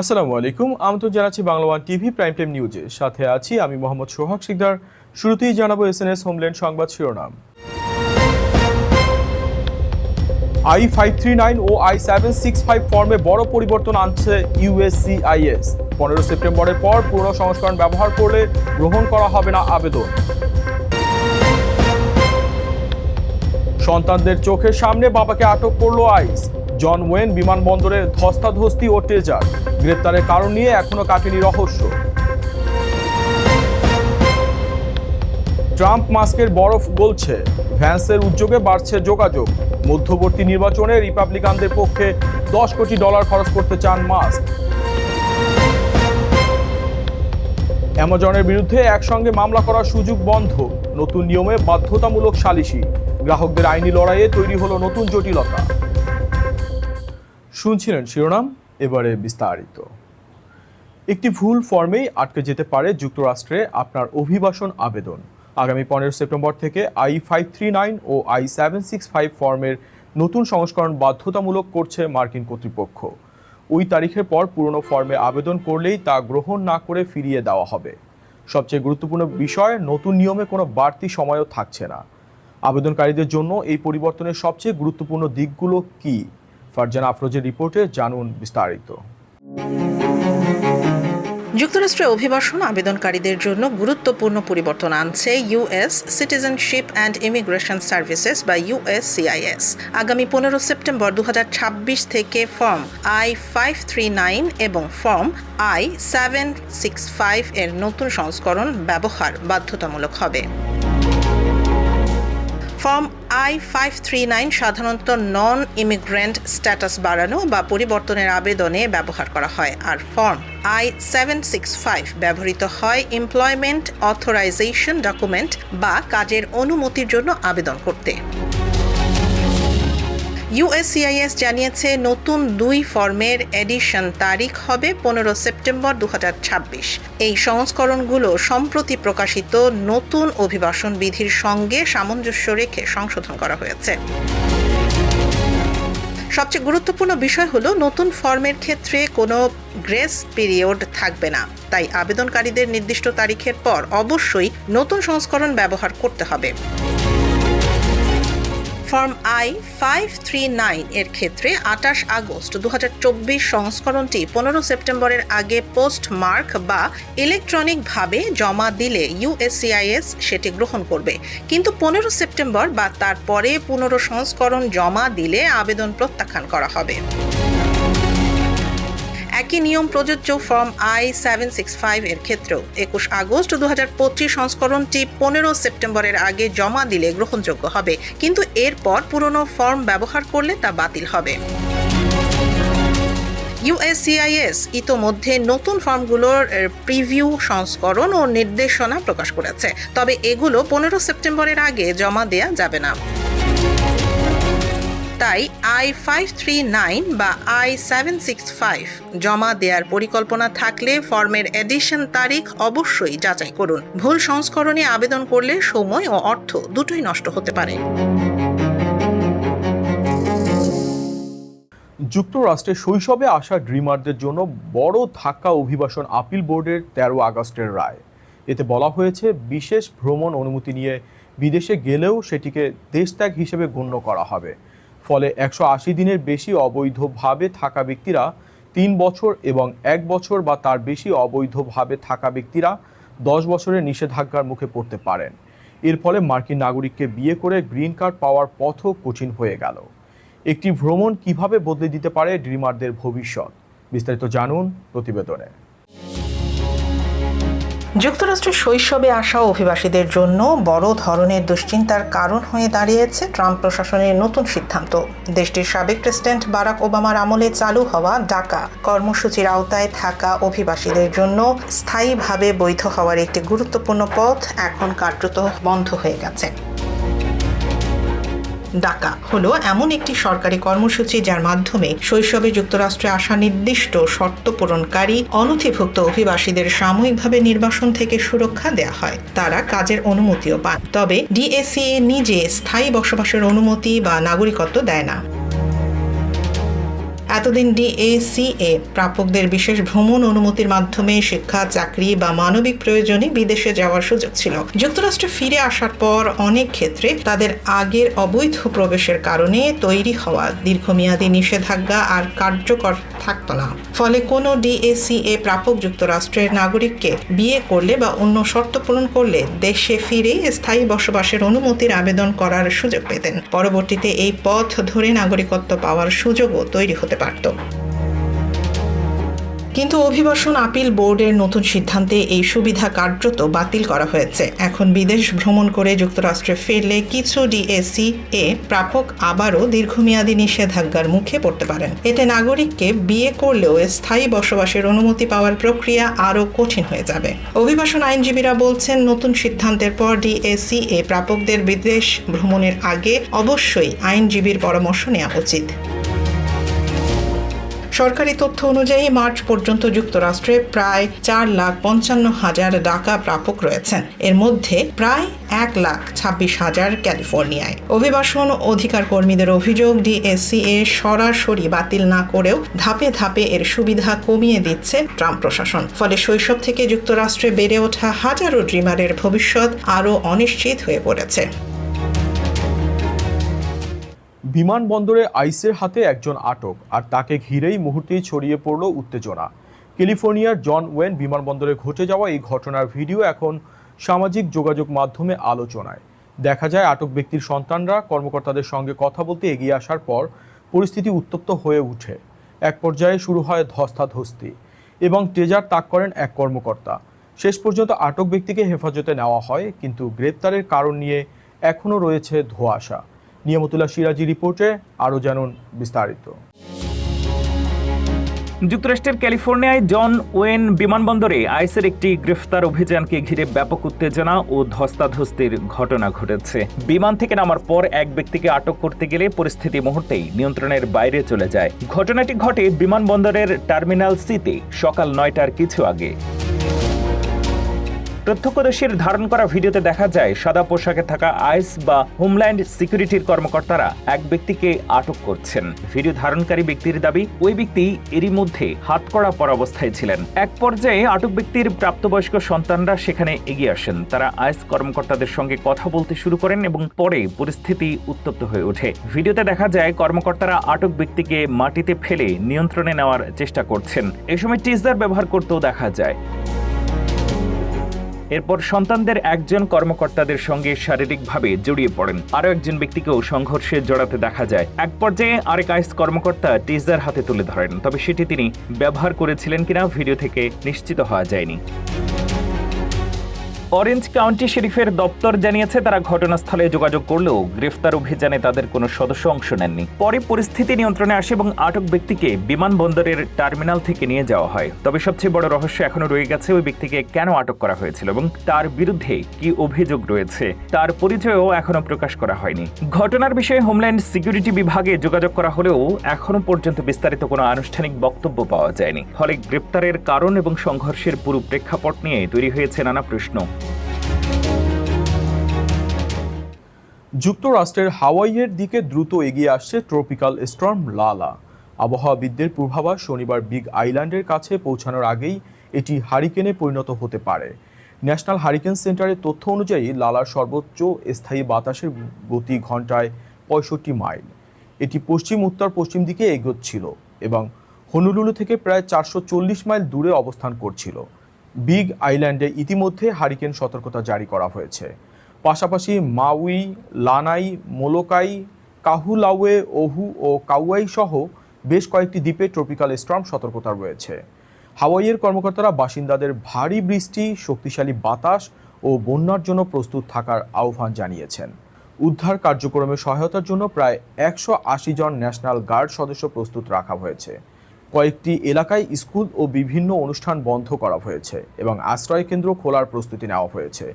আসসালামু আলাইকুম। আমন্ত্রণ জানাচ্ছি Bangla one TV prime time নিউজে। সাথে আছি আমি মোহাম্মদ সোহাগ শিকদার। শুরুতেই জানাবো এসএনএস হোমল্যান্ড সংবাদ শিরোনাম। I-539 ও I-765 ফর্মে বড় পরিবর্তন আনছে ইউএসসিআইএস। 15 সেপ্টেম্বরের পর পুরনো সংস্করণ ব্যবহার করলে গ্রহণ করা হবে না আবেদন। সন্তানদের চোখের সামনে বাবাকে আটক করল আইস। জন ওয়েন বিমানবন্দরে ধস্তাধস্তি ও টেজার। গ্রেপ্তারের কারণ নিয়ে এখনো কাটেনি রহস্য। ট্রাম্প মাস্কের বরফ গলছে, ভ্যান্সের উদ্যোগে বাড়ছে যোগাযোগ। মধ্যবর্তী নির্বাচনে রিপাবলিকানদের পক্ষে $10 কোটি খরচ করতে চান মাস্ক। অ্যামাজনের বিরুদ্ধে একসঙ্গে মামলা করার সুযোগ বন্ধ, নতুন নিয়মে বাধ্যতামূলক সালিসি। গ্রাহকদের আইনি লড়াইয়ে তৈরি হলো নতুন জটিলতা। শুনছিলেন শিরোনাম, এবারে বিস্তারিত। একটি ভুল ফর্মেই আটকে যেতে পারে যুক্তরাষ্ট্রে আপনার অভিবাসন আবেদন। আগামী 15 সেপ্টেম্বর থেকে I-539 ও I-765 ফর্মের নতুন সংস্করণ বাধ্যতামূলক করছে মার্কিন কর্তৃপক্ষ। ওই তারিখের পর পুরনো ফর্মে আবেদন করলেই তা গ্রহণ না করে ফিরিয়ে দেওয়া হবে। সবচেয়ে গুরুত্বপূর্ণ বিষয়, নতুন নিয়মে কোনো বাড়তি সময়ও থাকছে না। আবেদনকারীদের জন্য এই পরিবর্তনের সবচেয়ে গুরুত্বপূর্ণ দিকগুলো কী? ফারজানা আফরোজের রিপোর্টে জানুন বিস্তারিত। যুক্তরাষ্ট্রে অভিবাসন আবেদনকারীদের জন্য গুরুত্বপূর্ণ পরিবর্তন আনছে US citizenship and immigration services বা ইউএসসিআইএস। আগামী 15 সেপ্টেম্বর 2026 থেকে ফর্ম I-539 এবং ফর্ম I-765 এর নতুন সংস্করণ ব্যবহার বাধ্যতামূলক হবে। ফর্ম I-539 সাধারণত নন ইমিগ্রেন্ট স্ট্যাটাস বাড়ানো বা পরিবর্তনের আবেদনে ব্যবহার করা হয়, আর ফর্ম I-765 ব্যবহৃত হয় এমপ্লয়মেন্ট অথরাইজেশন ডকুমেন্ট বা কাজের অনুমতির জন্য আবেদন করতে। ইউএসসিআইএস জানিয়েছে নতুন দুই ফর্মের এডিশন তারিখ হবে 15 সেপ্টেম্বর 2026। এই সংস্করণগুলো সম্প্রতি প্রকাশিত নতুন অভিবাসন বিধির সঙ্গে সামঞ্জস্য রেখে সংশোধন করা হয়েছে। সবচেয়ে গুরুত্বপূর্ণ বিষয় হলো নতুন ফর্মের ক্ষেত্রে কোনো গ্রেস পিরিয়ড থাকবে না, তাই আবেদনকারীদের নির্দিষ্ট তারিখের পর অবশ্যই নতুন সংস্করণ ব্যবহার করতে হবে। ফর্ম I-539 এর ক্ষেত্রে 28 আগস্ট 2024 সংস্করণটি 15 সেপ্টেম্বরের আগে পোস্ট মার্ক বা ইলেকট্রনিকভাবে জমা দিলে ইউএসসিআইএস সেটি গ্রহণ করবে, কিন্তু 15 সেপ্টেম্বর বা তার পরে পুনঃ সংস্করণ জমা দিলে আবেদন প্রত্যাখ্যান করা হবে। একই নিয়ম প্রযোজ্য ফর্ম I-765 এর ক্ষেত্রেও 21 আগস্ট 2025 সংস্করণটি 15 সেপ্টেম্বরের আগে জমা দিলে গ্রহণযোগ্য হবে, কিন্তু এরপর পুরনো ফর্ম ব্যবহার করলে তা বাতিল হবে। ইউএসসিআইএস ইতোমধ্যে নতুন ফর্মগুলোর প্রিভিউ সংস্করণ ও নির্দেশনা প্রকাশ করেছে, তবে এগুলো 15 সেপ্টেম্বরের আগে জমা দেয়া যাবে না। তাই I-539 বা I-765 জমা দেওয়ার পরিকল্পনা থাকলে ফর্মের এডিশন তারিখ অবশ্যই যাচাই করুন। ভুল সংস্করণে আবেদন করলে সময় ও অর্থ দুটোই নষ্ট হতে পারে। যুক্তরাষ্ট্রে শৈশবে আসা ড্রিমারদের জন্য বড় ধাক্কা অভিবাসন আপিল বোর্ডের 13 আগস্টের রায়। এতে বলা হয়েছে বিশেষ ভ্রমণ অনুমতি নিয়ে বিদেশে গেলেও সেটিকে দেশত্যাগ হিসেবে গণ্য করা হবে। ফলে 180 দিনের বেশি অবৈধভাবে থাকা ব্যক্তিরা 3 বছর এবং 1 বছর বা তার বেশি অবৈধভাবে থাকা ব্যক্তিরা 10 বছরের নিষেধাজ্ঞার মুখে পড়তে পারেন। এর ফলে মার্কিন নাগরিককে বিয়ে করে গ্রিন কার্ড পাওয়ার পথও কঠিন হয়ে গেল। একটি ভ্রমণ কিভাবে বদলে দিতে পারে ড্রিমারদের ভবিষ্যৎ? বিস্তারিত জানুন প্রতিবেদনে। যুক্তরাষ্ট্রে শৈশবে আসা অভিবাসীদের জন্য বড় ধরনের দুশ্চিন্তার কারণ হয়ে দাঁড়িয়েছে ট্রাম্প প্রশাসনের নতুন সিদ্ধান্ত। দেশটির সাবেক প্রেসিডেন্ট বারাক ওবামার আমলে চালু হওয়া ডাকা কর্মসূচির আওতায় থাকা অভিবাসীদের জন্য স্থায়ীভাবে বৈধ হওয়ার একটি গুরুত্বপূর্ণ পথ এখন কার্যত বন্ধ হয়ে গেছে। ডাকা হলো এমন একটি সরকারি কর্মসূচি যার মাধ্যমে শৈশবে যুক্তরাষ্ট্রে আসা নির্দিষ্ট শর্ত পূরণকারী অনথিভুক্ত অভিবাসীদের সাময়িকভাবে নির্বাসন থেকে সুরক্ষা দেওয়া হয়। তারা কাজের অনুমতিও পান, তবে ডিএসসিএ নিজে স্থায়ী বসবাসের অনুমতি বা নাগরিকত্ব দেয় না। এতদিন DACA প্রাপকদের বিশেষ ভ্রমণ অনুমতির মাধ্যমে শিক্ষা, চাকরি বা মানবিক প্রয়োজনে বিদেশে যাওয়ার সুযোগ ছিল। যুক্তরাষ্ট্রে ফিরে আসার পর অনেক ক্ষেত্রে তাদের আগের অবৈধ প্রবেশের কারণে তৈরি হওয়া দীর্ঘমেয়াদী নিষেধাজ্ঞা আর কার্যকর থাকতো না। ফলে কোনো DACA প্রাপক যুক্তরাষ্ট্রের নাগরিককে বিয়ে করলে বা অন্য শর্ত পূরণ করলে দেশে ফিরে স্থায়ী বসবাসের অনুমতির আবেদন করার সুযোগ পেতেন। পরবর্তীতে এই পথ ধরে নাগরিকত্ব পাওয়ার সুযোগও তৈরি হতে পারত। কিন্তু অভিবাসন আপিল বোর্ডের নতুন সিদ্ধান্তে এই সুবিধা কার্যত বাতিল করা হয়েছে। এখন বিদেশ ভ্রমণ করে যুক্তরাষ্ট্রে ফিরলে কিছু DACA প্রাপক আবারও দীর্ঘমেয়াদী নিষেধাজ্ঞার মুখে পড়তে পারেন। এতে নাগরিককে বিয়ে করলেও স্থায়ী বসবাসের অনুমতি পাওয়ার প্রক্রিয়া আরও কঠিন হয়ে যাবে। অভিবাসন আইনজীবীরা বলছেন, নতুন সিদ্ধান্তের পর DACA প্রাপকদের বিদেশ ভ্রমণের আগে অবশ্যই আইনজীবীর পরামর্শ নেওয়া উচিত। সরকারি তথ্য অনুযায়ী মার্চ পর্যন্ত যুক্তরাষ্ট্রে প্রায় 4,55,000 ডাকা প্রাপক রয়েছেন। এর মধ্যে প্রায় 1,26,000 ক্যালিফোর্নিয়ায়। অভিবাসন অধিকার কর্মীদের অভিযোগ, DACA সরাসরি বাতিল না করেও ধাপে ধাপে এর সুবিধা কমিয়ে দিচ্ছে ট্রাম্প প্রশাসন। ফলে শৈশব থেকে যুক্তরাষ্ট্রে বেড়ে ওঠা হাজারো ড্রিমারের ভবিষ্যৎ আরও অনিশ্চিত হয়ে পড়েছে। বিমানবন্দরে আইসের হাতে একজন আটক, আর তাকে ঘিরেই মুহূর্তেই ছড়িয়ে পড়ল উত্তেজনা। ক্যালিফোর্নিয়ার জন ওয়েন বিমানবন্দরে ঘটে যাওয়া এই ঘটনার ভিডিও এখন সামাজিক যোগাযোগ মাধ্যমে আলোচনায়। দেখা যায় আটক ব্যক্তির সন্তানরা কর্মকর্তাদের সঙ্গে কথা বলতে এগিয়ে আসার পর পরিস্থিতি উত্তপ্ত হয়ে ওঠে। এক পর্যায়ে শুরু হয় ধস্তাধস্তি এবং টেজার তাক করেন এক কর্মকর্তা। শেষ পর্যন্ত আটক ব্যক্তিকে হেফাজতে নেওয়া হয়, কিন্তু গ্রেপ্তারের কারণ নিয়ে এখনও রয়েছে ধোঁয়াশা। নিয়ামতুল্লাহ সিরাজি রিপোর্টে আরও জানুন বিস্তারিত। যুক্তরাষ্ট্রের ক্যালিফোর্নিয়ায় জন ওয়েন বিমানবন্দরে আইসের একটি গ্রেফতার অভিযানকে ঘিরে ব্যাপক উত্তেজনা ও ধস্তাধস্তির ঘটনা ঘটেছে। বিমান থেকে নামার পর এক ব্যক্তিকে আটক করতে গেলে পরিস্থিতি মুহূর্তেই নিয়ন্ত্রণের বাইরে চলে যায়। ঘটনাটি ঘটে বিমানবন্দরের টার্মিনাল সিতে সকাল 9টার কিছু আগে। প্রত্যক্ষদর্শীর ধারণ করা ভিডিওতে দেখা যায় সাদা পোশাকে থাকা আইস বা হোমল্যান্ড সিকিউরিটির কর্মকর্তারা এক ব্যক্তিকে আটক করছেন। ভিডিও ধারণকারী ব্যক্তির দাবি, ওই ব্যক্তি এরই মধ্যে হাতকড়া পরা অবস্থায় ছিলেন। এক পর্যায়ে আটক ব্যক্তির প্রাপ্তবয়স্ক সন্তানরা সেখানে এগিয়ে আসেন। তারা আইস কর্মকর্তাদের সঙ্গে কথা বলতে শুরু করেন এবং পরে পরিস্থিতি উত্তপ্ত হয়ে ওঠে। ভিডিওতে দেখা যায় কর্মকর্তারা আটক ব্যক্তিকে মাটিতে ফেলে নিয়ন্ত্রণে নেওয়ার চেষ্টা করছেন। এ সময় টিজার ব্যবহার করতেও দেখা যায়। এরপর সন্তানদের একজন কর্মকর্তাদের সঙ্গে শারীরিকভাবে জড়িয়ে পড়েন। আরও একজন ব্যক্তিকেও সংঘর্ষে জড়াতে দেখা যায়। এক পর্যায়ে আরেক আইস কর্মকর্তা টিজার হাতে তুলে ধরেন, তবে সেটি তিনি ব্যবহার করেছিলেন কিনা ভিডিও থেকে নিশ্চিত হওয়া যায়নি। অরেঞ্জ কাউন্টি শেরিফের দপ্তর জানিয়েছে তারা ঘটনাস্থলে যোগাযোগ করলেও গ্রেফতার অভিযানে তাদের কোনো সদস্য অংশ নেননি। পরে পরিস্থিতি নিয়ন্ত্রণে আসে এবং আটক ব্যক্তিকে বিমানবন্দরের টার্মিনাল থেকে নিয়ে যাওয়া হয়। তবে সবচেয়ে বড় রহস্য এখনো রয়ে গেছে, ওই ব্যক্তিকে কেন আটক করা হয়েছিল এবং তার বিরুদ্ধে কি অভিযোগ রয়েছে তার পরিচয়ও এখনো প্রকাশ করা হয়নি। ঘটনার বিষয়ে হোমল্যান্ড সিকিউরিটি বিভাগে যোগাযোগ করা হলেও এখনো পর্যন্ত বিস্তারিত কোনো আনুষ্ঠানিক বক্তব্য পাওয়া যায়নি। ফলে গ্রেপ্তারের কারণ এবং সংঘর্ষের পুরো প্রেক্ষাপট নিয়ে তৈরি হয়েছে নানা প্রশ্ন। যুক্তরাষ্ট্রের হাওয়াইয়ের দিকে দ্রুত এগিয়ে আসছে ট্রপিক্যাল স্টর্ম লালা। আবহাওয়াবিদদের পূর্বাভাস, শনিবার বিগ আইল্যান্ডের কাছে পৌঁছানোর আগেই এটি হারিকেনে পরিণত হতে পারে। ন্যাশনাল হারিকেন সেন্টারের তথ্য অনুযায়ী লালার সর্বোচ্চ স্থায়ী বাতাসের গতি ঘন্টায় 65 মাইল। এটি পশ্চিম উত্তর পশ্চিম দিকে এগোচ্ছিল এবং হনুলুলু থেকে প্রায় 440 মাইল দূরে অবস্থান করছিল। বিগ আইল্যান্ডে ইতিমধ্যে হারিকেন সতর্কতা জারি করা হয়েছে। পাশাপাশি মাউই, লানাই, মোলোকাই, কাহুলাওয়ে, ওহু ও কাউয়াই সহ বেশ কয়েকটি দ্বীপে ট্রপিক্যাল স্টর্ম সতর্কতা রয়েছে। হাওয়াইয়ের কর্মকর্তারা বাসিন্দাদের ভারী বৃষ্টি, শক্তিশালী বাতাস ও বন্যার জন্য প্রস্তুত থাকার আহ্বান জানিয়েছেন। উদ্ধার কার্যক্রমে সহায়তার জন্য প্রায় 180 জন ন্যাশনাল গার্ড সদস্য প্রস্তুত রাখা হয়েছে। কয়েকটি এলাকায় স্কুল ও বিভিন্ন অনুষ্ঠান বন্ধ করা হয়েছে এবং আশ্রয়কেন্দ্র খোলার প্রস্তুতি নেওয়া হয়েছে।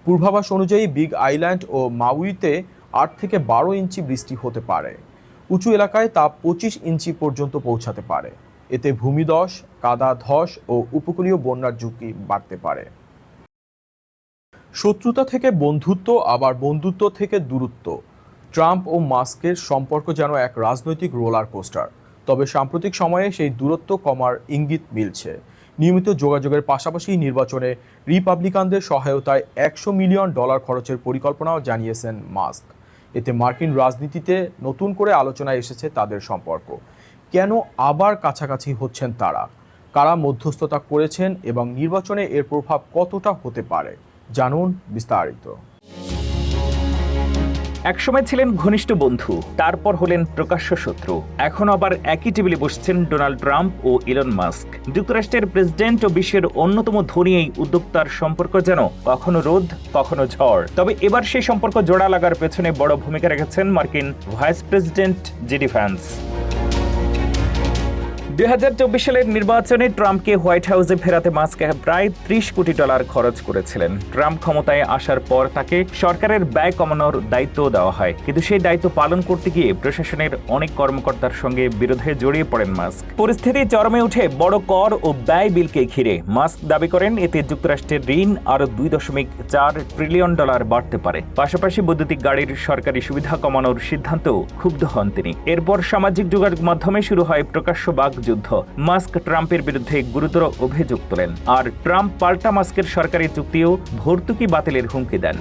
পূর্বাভাস অনুযায়ী বিগ আইল্যান্ড ও মাউইতে 8 থেকে 12 ইঞ্চি বৃষ্টি হতে পারে। উঁচু এলাকায় তা 25 ইঞ্চি পর্যন্ত পৌঁছাতে পারে। এতে ভূমিধস, কাদা ধস ও উপকূলীয় বন্যার ঝুঁকি বাড়তে পারে। শত্রুতা থেকে বন্ধুত্ব, আবার বন্ধুত্ব থেকে দূরত্ব। ট্রাম্প ও মাস্কের সম্পর্ক যেন এক রাজনৈতিক রোলার কোস্টার। তবে সাম্প্রতিক সময়ে সেই দূরত্ব কমার ইঙ্গিত মিলছে। নিয়মিত যোগাযোগের পাশাপাশি নির্বাচনে রিপাবলিকানদের সহায়তায় $100 মিলিয়ন খরচের পরিকল্পনাও জানিয়েছেন মাস্ক। এতে মার্কিন রাজনীতিতে নতুন করে আলোচনায় এসেছে তাদের সম্পর্ক। কেন আবার কাছাকাছি হচ্ছেন তারা, কারা মধ্যস্থতা করেছেন এবং নির্বাচনে এর প্রভাব কতটা হতে পারে, জানুন বিস্তারিত। একসময় ছিলেন ঘনিষ্ঠ বন্ধু, তারপর হলেন প্রকাশ্য শত্রু। এখন আবার একই টেবিলে বসছেন ডোনাল্ড ট্রাম্প ও ইলন মাস্ক। যুক্তরাষ্ট্রের প্রেসিডেন্ট ও বিশ্বের অন্যতম ধনী এই উদ্যোক্তার সম্পর্ক যেন কখনো রোদ কখনো ঝড়। তবে এবার সেই সম্পর্ক জোড়া লাগার পেছনে বড় ভূমিকা রেখেছেন মার্কিন ভাইস প্রেসিডেন্ট জেডি ভ্যান্স। 2024 সালের নির্বাচনে ট্রাম্পকে হোয়াইট হাউসে ফেরাতে মাস্ক প্রায় $30 কোটি খরচ করেছিলেন। ট্রাম্প ক্ষমতায় আসার পর তাকে সরকারের ব্যয় কমানোর দায়িত্ব দেওয়া হয়, কিন্তু সেই দায়িত্ব পালন করতে গিয়ে প্রশাসনের অনেক কর্মকর্তার সঙ্গে বিরোধে জড়িয়ে পড়েন মাস্ক। পরিস্থিতি চরমে উঠে বড় কর ও ব্যয় বিলকে ঘিরে। মাস্ক দাবি করেন এতে যুক্তরাষ্ট্রের ঋণ আরও $2.4 ট্রিলিয়ন বাড়তে পারে। পাশাপাশি বৈদ্যুতিক গাড়ির সরকারি সুবিধা কমানোর সিদ্ধান্তেও ক্ষুব্ধ হন তিনি। এরপর সামাজিক যোগাযোগ মাধ্যমে শুরু হয় প্রকাশ্য বাকযুদ্ধ। মাস্ক ট্রাম্পের বিরুদ্ধে গুরুতর অভিযোগ তোলেন, আর ট্রাম্প পাল্টা মাস্কের সরকারি চুক্তিও ভর্তুকি বাতিলের হুমকি দেন।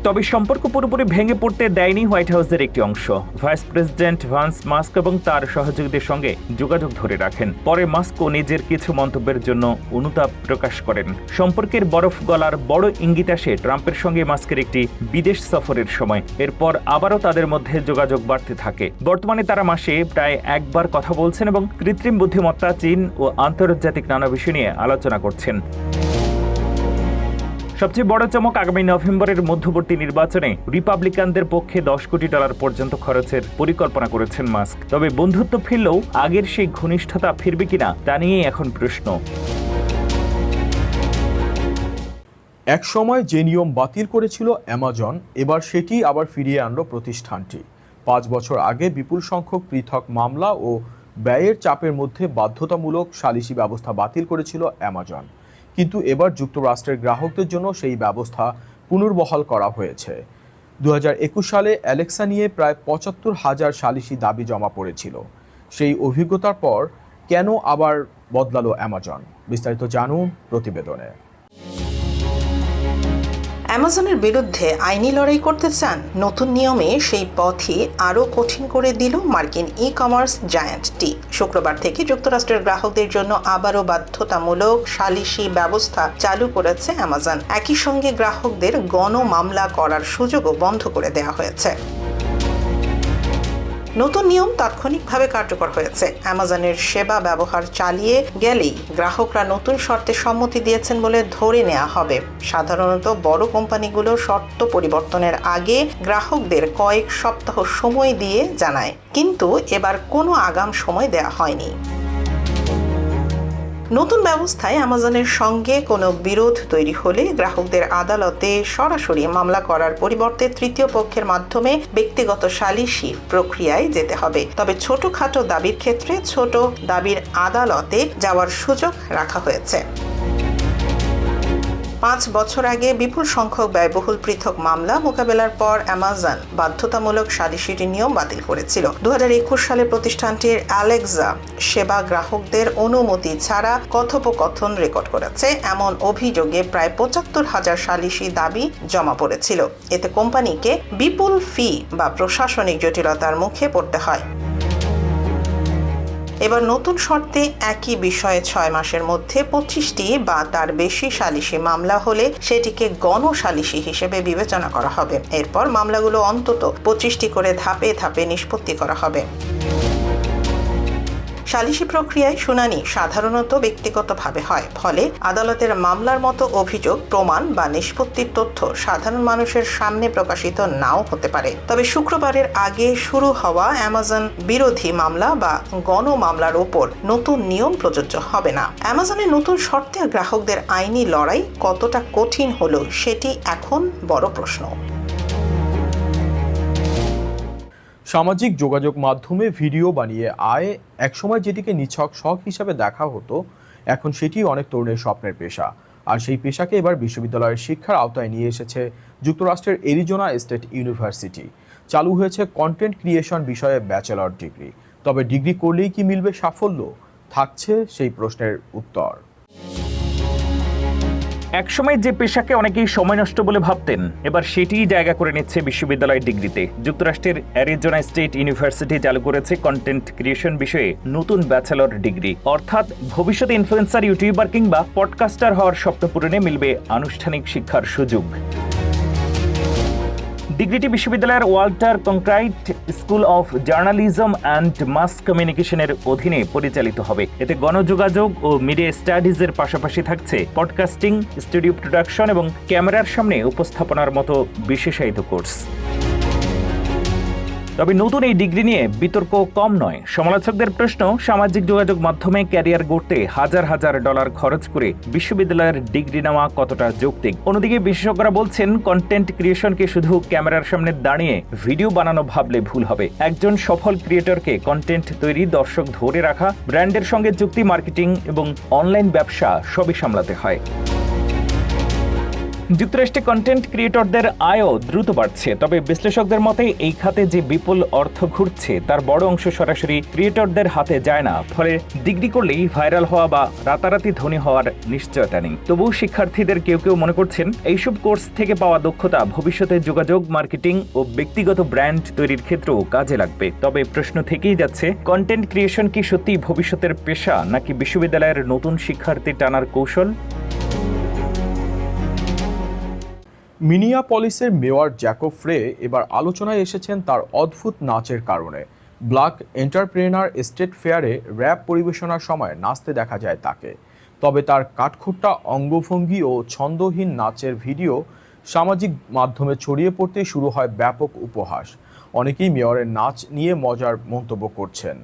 তবে সম্পর্ক পুরোপুরি ভেঙে পড়তে দেয়নি হোয়াইট হাউসের একটি অংশ। ভাইস প্রেসিডেন্ট ভ্যান্স মাস্ক এবং তার সহযোগীদের সঙ্গে যোগাযোগ ধরে রাখেন। পরে মাস্কও নিজের কিছু মন্তব্যের জন্য অনুতাপ প্রকাশ করেন। সম্পর্কের বরফ গলার বড় ইঙ্গিত আসে ট্রাম্পের সঙ্গে মাস্কের একটি বিদেশ সফরের সময়। এরপর আবারও তাদের মধ্যে যোগাযোগ বাড়তে থাকে। বর্তমানে তারা মাসে প্রায় একবার কথা বলছেন এবং কৃত্রিম বুদ্ধিমত্তা, চীন ও আন্তর্জাতিক নানা বিষয় নিয়ে আলোচনা করছেন। সবচেয়ে বড় চমক, আগামী নভেম্বরের মধ্যবর্তী নির্বাচনে রিপাবলিকানদের পক্ষে $10 কোটি পর্যন্ত খরচের পরিকল্পনা করেছেন মাস্ক। তবে বন্ধুত্ব ফিরলেও আগের সেই ঘনিষ্ঠতা ফিরবে কিনা তা নিয়েই এখন প্রশ্ন। এক সময় যে নিয়ম বাতিল করেছিল অ্যামাজন, এবার সেটি আবার ফিরিয়ে আনল প্রতিষ্ঠানটি। 5 বছর আগে বিপুল সংখ্যক পৃথক মামলা ও ব্যয়ের চাপের মধ্যে বাধ্যতামূলক সালিসি ব্যবস্থা বাতিল করেছিল অ্যামাজন, কিন্তু এবার যুক্তরাষ্ট্রের গ্রাহকদের জন্য সেই ব্যবস্থা পুনর্বহাল করা হয়েছে। 2021 সালে অ্যালেক্সা নিয়ে প্রায় 75,000 সালিসি দাবি জমা পড়েছিল। সেই অভিজ্ঞতার পর কেন আবার বদলালো অ্যামাজন, বিস্তারিত জানুন প্রতিবেদনে। অ্যামাজনের বিরুদ্ধে আইনি লড়াই করতে চান? নতুন নিয়মে সেই পথই আরও কঠিন করে দিল মার্কিন ই কমার্স জায়ান্টটি। শুক্রবার থেকে যুক্তরাষ্ট্রের গ্রাহকদের জন্য আবারও বাধ্যতামূলক সালিসি ব্যবস্থা চালু করেছে অ্যামাজন। একই সঙ্গে গ্রাহকদের গণ মামলা করার সুযোগও বন্ধ করে দেওয়া হয়েছে। নতুন নিয়ম তাৎক্ষণিকভাবে কার্যকর হয়েছে। অ্যামাজনের সেবা ব্যবহার চালিয়ে গেলেই গ্রাহকরা নতুন শর্তে সম্মতি দিয়েছেন বলে ধরে নেওয়া হবে। সাধারণত বড় কোম্পানিগুলো শর্ত পরিবর্তনের আগে গ্রাহকদের কয়েক সপ্তাহ সময় দিয়ে জানায়, কিন্তু এবার কোনো আগাম সময় দেওয়া হয়নি। নতুন ব্যবস্থায় অ্যামাজনের সঙ্গে কোনো বিরোধ তৈরি হলে গ্রাহকদের আদালতে সরাসরি মামলা করার পরিবর্তে তৃতীয় পক্ষের মাধ্যমে ব্যক্তিগত সালিসি প্রক্রিয়ায় যেতে হবে। তবে ছোটখাটো দাবির ক্ষেত্রে ছোট দাবির আদালতে যাওয়ার সুযোগ রাখা হয়েছে। 5 বছর আগে বিপুল সংখ্যক ব্যয়বহুল পৃথক মামলা মোকাবেলার পর অ্যামাজন বাধ্যতামূলক সালিসির নিয়ম বাতিল করেছিল। 2021 সালে প্রতিষ্ঠানটির অ্যালেক্সা সেবা গ্রাহকদের অনুমতি ছাড়া কথোপকথন রেকর্ড করেছে এমন অভিযোগে প্রায় 75,000 সালিসি দাবি জমা পড়েছিল। এতে কোম্পানিকে বিপুল ফি বা প্রশাসনিক জটিলতার মুখে পড়তে হয়। এবার নতুন শর্তে একই বিষয়ে 6 মাসের মধ্যে 25টি বা তার বেশি সালিসি মামলা হলে সেটিকে গণসালিসি হিসেবে বিবেচনা করা হবে। এরপর মামলাগুলো অন্তত 25টি করে ধাপে ধাপে নিষ্পত্তি করা হবে। সালিসি প্রক্রিয়ায় শুনানি সাধারণত ব্যক্তিগতভাবে হয়, ফলে আদালতের মামলার মতো অভিযোগ, প্রমাণ বা নিষ্পত্তির তথ্য সাধারণ মানুষের সামনে প্রকাশিত নাও হতে পারে। তবে শুক্রবারের আগে শুরু হওয়া অ্যামাজন বিরোধী মামলা বা গণ মামলার ওপর নতুন নিয়ম প্রযোজ্য হবে না। অ্যামাজনের নতুন শর্তে গ্রাহকদের আইনি লড়াই কতটা কঠিন হলো সেটি এখন বড় প্রশ্ন। সামাজিক যোগাযোগ মাধ্যমে ভিডিও বানিয়ে আয়, একসময় যেটিকে নিছক শখ হিসাবে দেখা হতো, এখন সেটি অনেক তরুণের স্বপ্নের পেশা। আর সেই পেশাকে এবার বিশ্ববিদ্যালয়ের শিক্ষার আওতায় নিয়ে এসেছে যুক্তরাষ্ট্রের অ্যারিজোনা স্টেট ইউনিভার্সিটি। চালু হয়েছে কন্টেন্ট ক্রিয়েশন বিষয়ে ব্যাচেলর ডিগ্রি। তবে ডিগ্রি করলেই কি মিলবে সাফল্য? থাকছে সেই প্রশ্নের উত্তর। একসময় যে পেশাকে অনেকেই সময় নষ্ট বলে ভাবতেন, এবার সেটিই জায়গা করে নিচ্ছে বিশ্ববিদ্যালয় ডিগ্রিতে। যুক্তরাষ্ট্রের অ্যারিজোনা স্টেট ইউনিভার্সিটি চালু করেছে কন্টেন্ট ক্রিয়েশন বিষয়ে নতুন ব্যাচেলর ডিগ্রি। অর্থাৎ ভবিষ্যতে ইনফ্লুয়েন্সার, ইউটিউবার কিংবা পডকাস্টার হওয়ার স্বপ্ন পূরণে মিলবে আনুষ্ঠানিক শিক্ষার সুযোগ। ডিগ্রিটি বিশ্ববিদ্যালয়ের Walter Cronkite school of journalism and mass কমিউনিকেশনের অধীনে পরিচালিত হবে। এতে গণযোগাযোগ ও মিডিয়া স্টাডিজের পাশাপাশি থাকছে পডকাস্টিং, স্টুডিও প্রোডাকশন এবং ক্যামেরার সামনে উপস্থাপনার মতো বিশেষায়িত কোর্স। তবে নতুন এই ডিগ্রি নিয়ে বিতর্ক কম নয়। সমালোচকদের প্রশ্ন, সামাজিক যোগাযোগ মাধ্যমে ক্যারিয়ার গড়তে হাজার হাজার ডলার খরচ করে বিশ্ববিদ্যালয়ের ডিগ্রি নেওয়া কতটা যৌক্তিক। অন্যদিকে বিশেষজ্ঞরা বলছেন, কন্টেন্ট ক্রিয়েশনকে শুধু ক্যামেরার সামনে দাঁড়িয়ে ভিডিও বানানো ভাবলে ভুল হবে। একজন সফল ক্রিয়েটরকে কন্টেন্ট তৈরি, দর্শক ধরে রাখা, ব্র্যান্ডের সঙ্গে চুক্তি, মার্কেটিং এবং অনলাইন ব্যবসা সবই সামলাতে হয়। যুক্তরাষ্ট্রে কন্টেন্ট ক্রিয়েটরদের আয়ও দ্রুত বাড়ছে। তবে বিশ্লেষকদের মতে এই খাতে যে বিপুল অর্থ ঘুরছে তার বড় অংশ সরাসরি ক্রিয়েটরদের হাতে যায় না। ফলে ডিগ্রি করলেই ভাইরাল হওয়া বা রাতারাতি ধনী হওয়ার নিশ্চয়তা নেই। তবুও শিক্ষার্থীদের কেউ কেউ মনে করছেন, এইসব কোর্স থেকে পাওয়া দক্ষতা ভবিষ্যতে যোগাযোগ, মার্কেটিং ও ব্যক্তিগত ব্র্যান্ড তৈরির ক্ষেত্রেও কাজে লাগবে। তবে প্রশ্ন থেকেই যাচ্ছে, কন্টেন্ট ক্রিয়েশন কি সত্যিই ভবিষ্যতের পেশা, নাকি বিশ্ববিদ্যালয়ের নতুন শিক্ষার্থী টানার কৌশল? মিনিয়াপলিসের মেয়র জ্যাকব ফ্রে এবার আলোচনায় এসেছেন তার অদ্ভুত নাচের কারণে। ব্ল্যাক এন্টারপ্রেনার স্টেট ফেয়ারে র্যাপ পরিবেশনার সময় নাচতে দেখা যায় তাকে। তবে তার কাঠখোট্টা অঙ্গভঙ্গি ও ছন্দহীন নাচের ভিডিও সামাজিক মাধ্যমে ছড়িয়ে পড়তেই শুরু হয় ব্যাপক উপহাস। অনেকেই মেয়রের নাচ নিয়ে মজার মন্তব্য করছেন।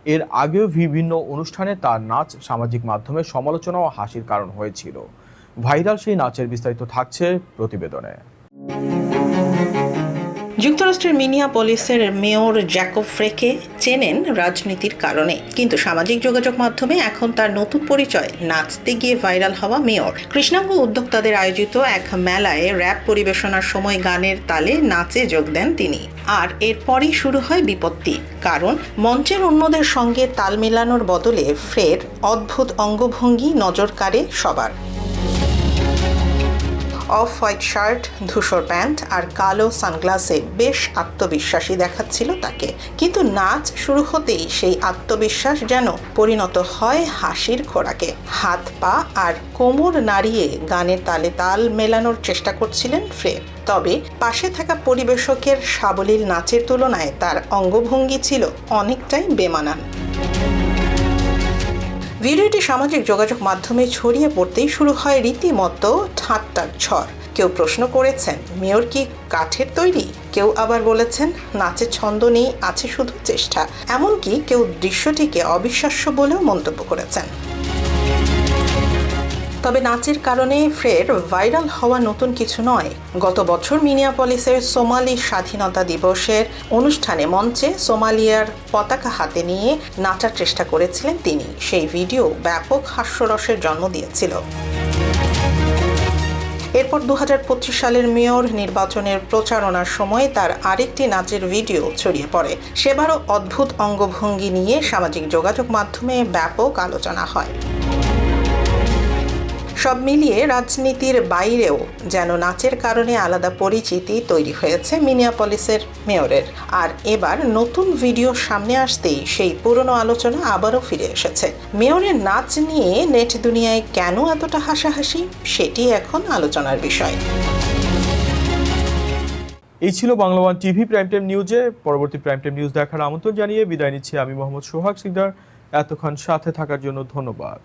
এর আগেও বিভিন্ন অনুষ্ঠানে তার নাচ সামাজিক মাধ্যমে সমালোচনা ও হাসির কারণ হয়েছিল। ভাইরাল সেই নাচের বিস্তারিত থাকছে প্রতিবেদনে। যুক্তরাষ্ট্রের মিনিয়াপলিসের মেয়র জ্যাকব ফ্রেকে চেনেন রাজনীতির কারণে, কিন্তু সামাজিক যোগাযোগ মাধ্যমে এখন তার নতুন পরিচয় নাচতে গিয়ে ভাইরাল হওয়া মেয়র। কৃষ্ণাঙ্গ উদ্যোক্তাদের আয়োজিত এক মেলায় র্যাপ পরিবেশনার সময় গানের তালে নাচে যোগ দেন তিনি। আর এরপরই শুরু হয় বিপত্তি, কারণ মঞ্চের অন্যদের সঙ্গে তাল মেলানোর বদলে ফ্রের অদ্ভুত অঙ্গভঙ্গি নজর কাড়ে সবার। অফ হোয়াইট শার্ট, ধূসর প্যান্ট আর কালো সানগ্লাসে বেশ আত্মবিশ্বাসী দেখাচ্ছিল তাকে। কিন্তু নাচ শুরু হতেই সেই আত্মবিশ্বাস যেন পরিণত হয় হাসির খোরাকে। হাত পা আর কোমর নাড়িয়ে গানের তালে তাল মেলানোর চেষ্টা করছিলেন ফ্রে। তবে পাশে থাকা পরিবেশকের সাবলীল নাচের তুলনায় তার অঙ্গভঙ্গি ছিল অনেকটাই বেমানান। ভিডিওটি সামাজিক যোগাযোগ মাধ্যমে ছড়িয়ে পড়তেই শুরু হয় রীতিমতো ঠাট্টার ঝড়। কেউ প্রশ্ন করেছেন, মেয়র কি কাঠের তৈরি? কেউ আবার বলেছেন, নাচের ছন্দ নেই, আছে শুধু চেষ্টা। এমনকি কেউ দৃশ্যটিকে অবিশ্বাস্য বলেও মন্তব্য করেছেন। তবে নাচের কারণে ফ্রের ভাইরাল হওয়া নতুন কিছু নয়। গত বছর মিনিয়াপলিসের সোমালি স্বাধীনতা দিবসের অনুষ্ঠানে মঞ্চে সোমালিয়ার পতাকা হাতে নিয়ে নাচার চেষ্টা করেছিলেন তিনি। সেই ভিডিও ব্যাপক হাস্যরসের জন্ম দিয়েছিল। এরপর 2025 সালের মেয়র নির্বাচনের প্রচারণার সময় তার আরেকটি নাচের ভিডিও ছড়িয়ে পড়ে। সেবারও অদ্ভুত অঙ্গভঙ্গি নিয়ে সামাজিক যোগাযোগ মাধ্যমে ব্যাপক আলোচনা হয়। সব মিলিয়ে রাজনীতির বাইরেও যেন নাচের কারণে আলাদা পরিচিতি তৈরি হয়েছে মিনিয়াপলিসের মেয়রের। আর এবার নতুন ভিডিও সামনে আসতেই সেই পুরনো আলোচনা আবারও ফিরে এসেছে। মেয়রের নাচ নিয়ে নেট দুনিয়ায় কেন এতটা হাসাহাসি, সেটি এখন আলোচনার বিষয়। এই ছিল Bangla one TV prime time নিউজে। পরবর্তী প্রাইম টাইম নিউজ দেখার আমন্ত্রণ জানিয়ে বিদায় নিচ্ছি আমি মোহাম্মদ সোহাগ সিকদার। এতক্ষণ সাথে থাকার জন্য ধন্যবাদ।